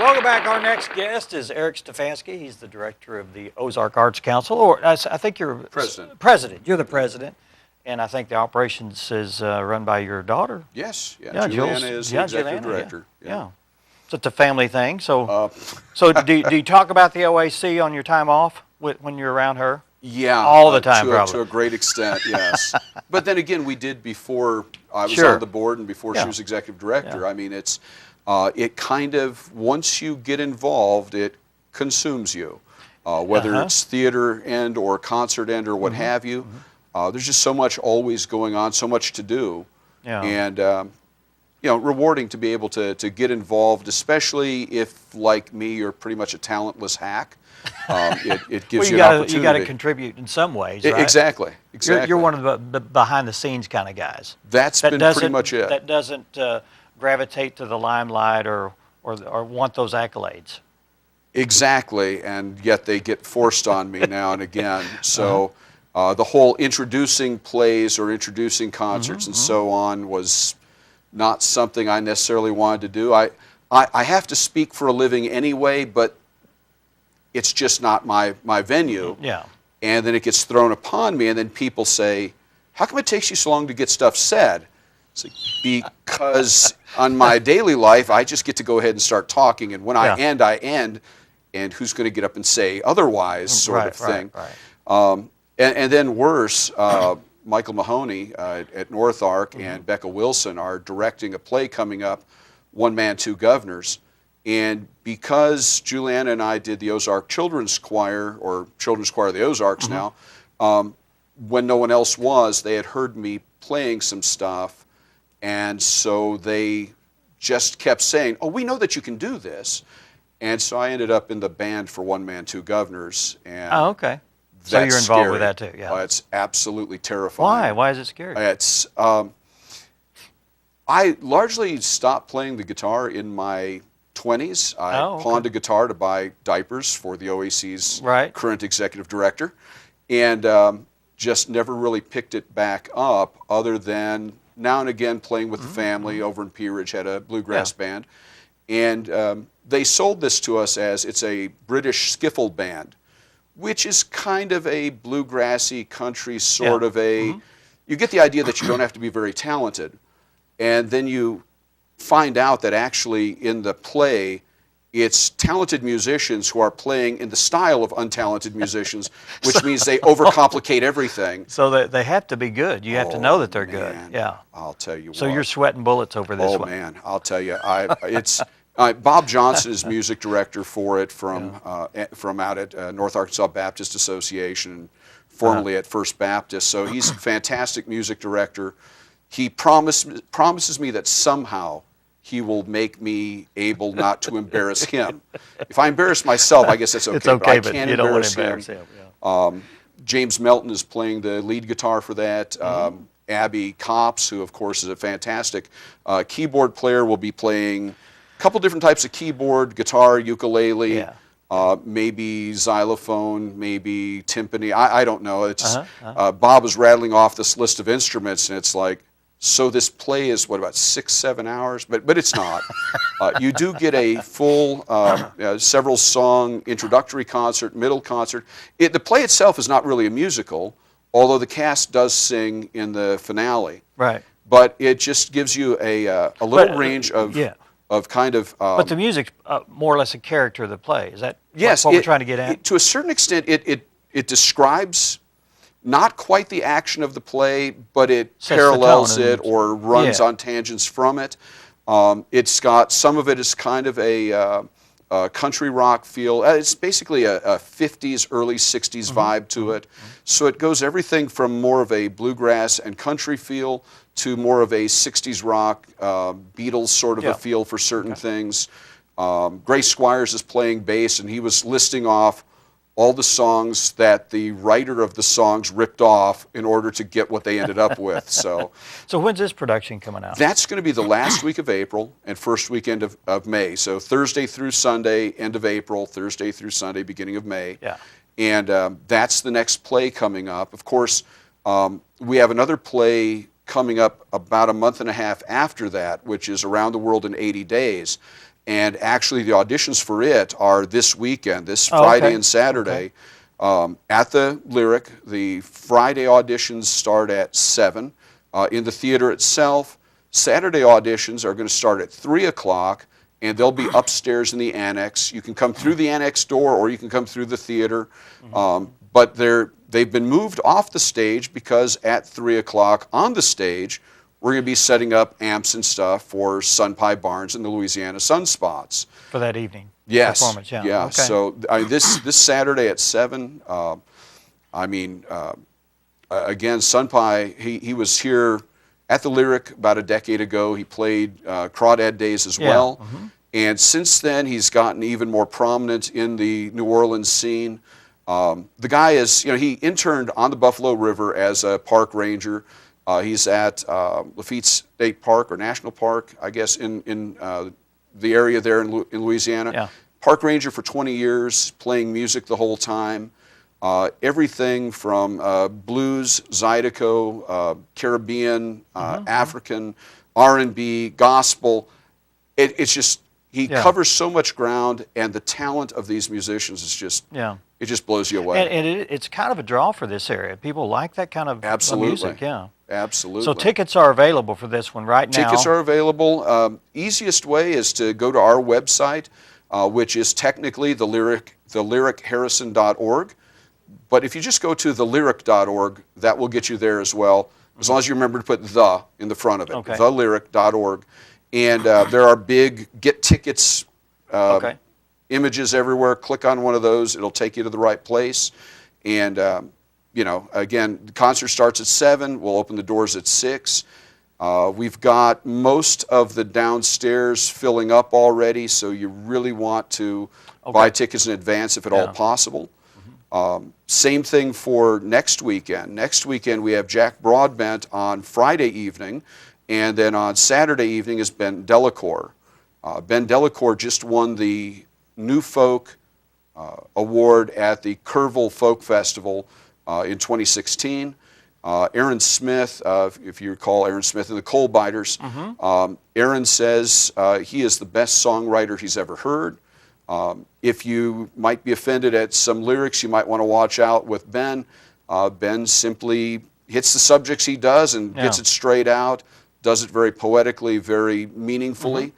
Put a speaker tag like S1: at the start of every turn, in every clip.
S1: Welcome back. Our next guest is Eric Stephanski. He's the director of the Ozark Arts Council, or I think you're president. You're the president, and I think the operations is run by your daughter.
S2: Yes, yeah. Juliana is the executive director.
S1: Yeah. So it's a family thing. So, do you talk about the OAC on your time off when you're around her?
S2: Yeah,
S1: all the time, probably.
S2: To a great extent, yes. But then again, we did before I was on the board and before she was executive director. Yeah. I mean, it's it kind of, once you get involved, it consumes you. Whether it's theater end or concert end or what have you. There's just so much always going on, so much to do. Yeah. And you know, rewarding to be able to get involved, especially if, like me, you're pretty much a talentless hack. It gives you an opportunity.
S1: You got to contribute in some ways, right?
S2: Exactly.
S1: You're one of the behind-the-scenes kind of guys.
S2: That's been pretty much it.
S1: That doesn't gravitate to the limelight or want those accolades.
S2: Exactly, and yet they get forced on me now and again. So the whole introducing plays or introducing concerts and so on was not something I necessarily wanted to do. I have to speak for a living anyway, but it's just not my venue.
S1: Yeah.
S2: And then it gets thrown upon me, and then people say, how come it takes you so long to get stuff said? It's like, because on my daily life, I just get to go ahead and start talking, and when I end, and who's going to get up and say otherwise, sort of thing. Right. And then worse, Michael Mahoney at North Ark and Becca Wilson are directing a play coming up, One Man, Two Governors. And because Juliana and I did the Ozark Children's Choir, or Children's Choir of the Ozarks now, when no one else was, they had heard me playing some stuff, and so they just kept saying, oh, we know that you can do this. And so I ended up in the band for One Man, Two Governors. And
S1: okay. So you're involved with that too, yeah.
S2: It's absolutely terrifying.
S1: Why? Why is it scary?
S2: It's I largely stopped playing the guitar in my 20s. I pawned a guitar to buy diapers for the OAC's current executive director, and just never really picked it back up, other than now and again playing with the family over in Pea Ridge, had a bluegrass band. And they sold this to us as it's a British skiffle band, which is kind of a bluegrassy country sort of a, you get the idea that you don't have to be very talented. And then you find out that actually in the play, it's talented musicians who are playing in the style of untalented musicians, which means they overcomplicate everything.
S1: So they have to be good. You have to know that they're good. Yeah.
S2: I'll tell you what.
S1: So you're sweating bullets over this one.
S2: Oh, man. I'll tell you. It's Bob Johnson is music director for it from out at North Arkansas Baptist Association, formerly at First Baptist. So he's a fantastic music director. He promises me that somehow he will make me able not to embarrass him. If I embarrass myself, I guess that's okay.
S1: It's okay,
S2: but I can't
S1: you don't want to
S2: embarrass
S1: him.
S2: Yeah. James Melton is playing the lead guitar for that. Abby Copps, who of course is a fantastic keyboard player, will be playing a couple different types of keyboard, guitar, ukulele, maybe xylophone, maybe timpani. I don't know. It's Bob was rattling off this list of instruments, and it's like, so this play is, what, about 6-7 hours? But it's not. You do get a full several song introductory concert, middle concert. The play itself is not really a musical, although the cast does sing in the finale.
S1: Right.
S2: But it just gives you a little range of kind of...
S1: but the music's more or less a character of the play. Is that what we're trying to get at?
S2: To a certain extent, it describes not quite the action of the play, but it parallels it or runs on tangents from it. It's got, some of it is kind of a country rock feel. It's basically a 50s, early 60s vibe to it. So it goes everything from more of a bluegrass and country feel to more of a 60s rock, Beatles sort of a feel for certain things. Grace Squires is playing bass, and he was listing off all the songs that the writer of the songs ripped off in order to get what they ended up with. So
S1: when's this production coming out?
S2: That's going to be the last week of April and first weekend of May. So Thursday through Sunday, end of April, Thursday through Sunday, beginning of May.
S1: Yeah.
S2: And that's the next play coming up. Of course, we have another play coming up about a month and a half after that, which is Around the World in 80 Days. And actually, the auditions for it are this weekend, this Friday and Saturday, at the Lyric. The Friday auditions start at 7 in the theater itself. Saturday auditions are going to start at 3 o'clock, and they'll be upstairs in the annex. You can come through the annex door, or you can come through the theater. But they've been moved off the stage because at 3 o'clock on the stage, we're going to be setting up amps and stuff for Sunpie Barnes and the Louisiana Sunspots.
S1: For that evening
S2: performance,
S1: yeah. Okay.
S2: So this Saturday at 7, again, Sunpie, he was here at the Lyric about a decade ago. He played Crawdad Days as well. And since then, he's gotten even more prominent in the New Orleans scene. The guy is, he interned on the Buffalo River as a park ranger. He's at Lafitte State Park or National Park, I guess, in the area there in Louisiana.
S1: Yeah.
S2: Park ranger for 20 years, playing music the whole time. Everything from blues, zydeco, Caribbean, African, R&B, gospel. It's just, he covers so much ground, and the talent of these musicians is just, it just blows you away.
S1: And it's kind of a draw for this area. People like that kind of music,
S2: Absolutely.
S1: So tickets are available for this one right now.
S2: Tickets are available. Easiest way is to go to our website, which is technically thelyric.harrison.org. But if you just go to thelyric.org, that will get you there as well, as long as you remember to put the in the front of it, thelyric.org. And there are big get tickets images everywhere. Click on one of those. It'll take you to the right place. And, again, the concert starts at 7. We'll open the doors at 6. We've got most of the downstairs filling up already, so you really want to buy tickets in advance if at all possible. Same thing for next weekend. Next weekend we have Jack Broadbent on Friday evening, and then on Saturday evening is Ben Delacour. Ben Delacour just won the New Folk Award at the Kerrville Folk Festival in 2016. Aaron Smith, if you recall Aaron Smith and the Coal Biters, Aaron says he is the best songwriter he's ever heard. If you might be offended at some lyrics, you might want to watch out with Ben. Ben simply hits the subjects he does and gets it straight out, does it very poetically, very meaningfully,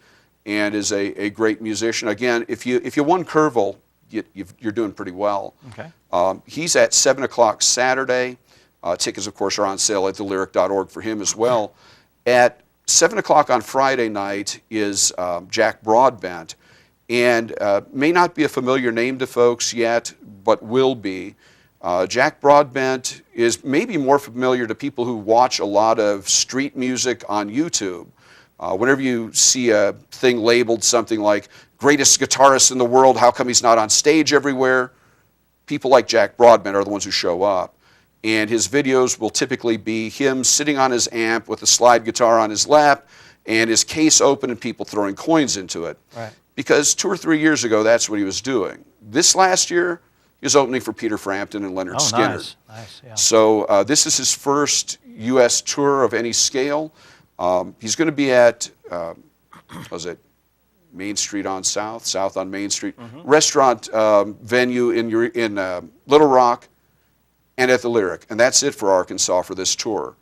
S2: and is a great musician. Again, if you won Kerrville, you're doing pretty well. He's at 7 o'clock Saturday. Tickets, of course, are on sale at thelyric.org for him as well. At 7 o'clock on Friday night is Jack Broadbent. And may not be a familiar name to folks yet, but will be. Jack Broadbent is maybe more familiar to people who watch a lot of street music on YouTube. Whenever you see a thing labeled something like greatest guitarist in the world, how come he's not on stage everywhere? People like Jack Broadbent are the ones who show up. And his videos will typically be him sitting on his amp with a slide guitar on his lap and his case open and people throwing coins into it. Because 2 or 3 years ago, that's what he was doing. This last year, he was opening for Peter Frampton and Leonard Skinner.
S1: Nice,
S2: So this is his first U.S. tour of any scale. He's going to be at, Main Street on South on Main Street, restaurant venue in Little Rock, and at the Lyric. And that's it for Arkansas for this tour.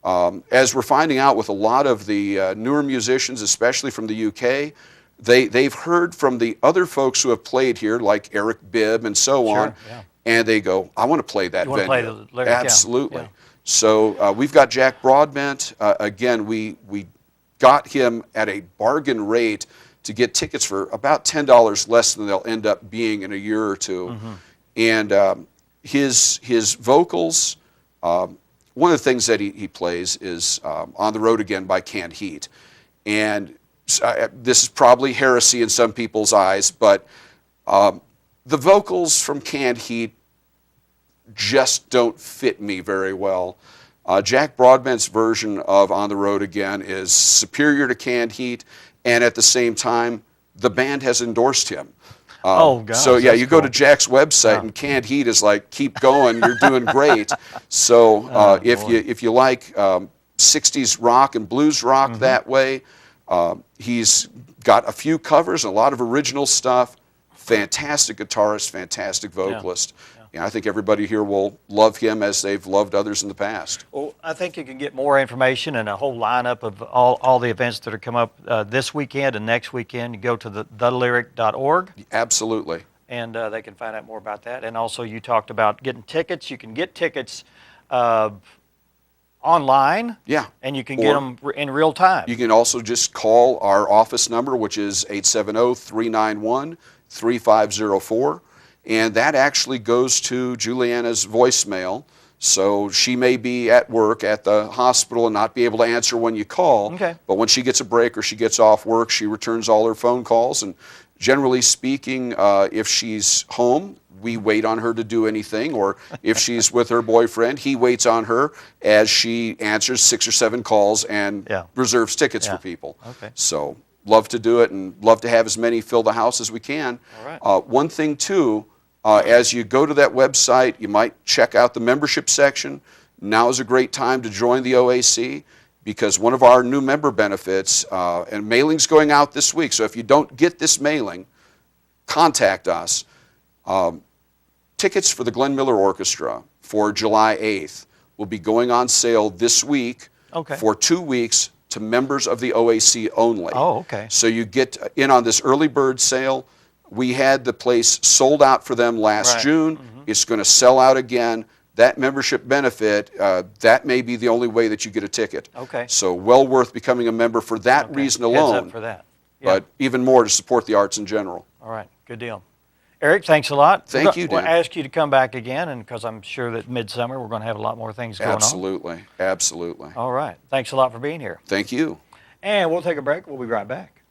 S2: As we're finding out with a lot of the newer musicians, especially from the UK, they've heard from the other folks who have played here, like Eric Bibb and so on, and they go, I want to play that venue.
S1: Play the Lyric,
S2: Absolutely. So we've got Jack Broadbent. Again, we got him at a bargain rate to get tickets for about $10 less than they'll end up being in a year or two. And his vocals, one of the things that he plays is On the Road Again by Canned Heat. And this is probably heresy in some people's eyes, but the vocals from Canned Heat just don't fit me very well. Jack Broadbent's version of On the Road Again is superior to Canned Heat, and at the same time, the band has endorsed him. So yeah, you go to Jack's website and Canned Heat is like, keep going, you're doing great. So if you like 60s rock and blues rock that way, he's got a few covers, and a lot of original stuff. Fantastic guitarist, fantastic vocalist. And I think everybody here will love him as they've loved others in the past.
S1: Well, I think you can get more information and a whole lineup of all the events that are come up this weekend and next weekend. You go to thelyric.org.
S2: Absolutely.
S1: And they can find out more about that. And also you talked about getting tickets. You can get tickets online.
S2: Yeah.
S1: And you can get them in real time.
S2: You can also just call our office number, which is 870-391-3504. And that actually goes to Juliana's voicemail. So she may be at work at the hospital and not be able to answer when you call.
S1: Okay.
S2: But when she gets a break or she gets off work, she returns all her phone calls. And generally speaking, if she's home, we wait on her to do anything. Or if she's with her boyfriend, he waits on her as she answers 6 or 7 calls and reserves tickets for people.
S1: Okay.
S2: So love to do it and love to have as many fill the house as we can.
S1: All right.
S2: One thing, too, as you go to that website, you might check out the membership section. Now is a great time to join the OAC because one of our new member benefits, and mailing's going out this week, so if you don't get this mailing, contact us. Tickets for the Glen Miller Orchestra for July 8th will be going on sale this week for 2 weeks to members of the OAC only.
S1: Oh, okay.
S2: So you get in on this early bird sale. We had the place sold out for them last June. It's going to sell out again. That membership benefit, that may be the only way that you get a ticket.
S1: Okay.
S2: So well worth becoming a member for that reason alone.
S1: Heads up for that.
S2: But even more to support the arts in general.
S1: All right. Good deal. Eric, thanks a lot.
S2: Thank you, Dan.
S1: We'll ask you to come back again, and because I'm sure that midsummer we're going to have a lot more things going on.
S2: Absolutely. Absolutely.
S1: All right. Thanks a lot for being here.
S2: Thank you.
S1: And we'll take a break. We'll be right back.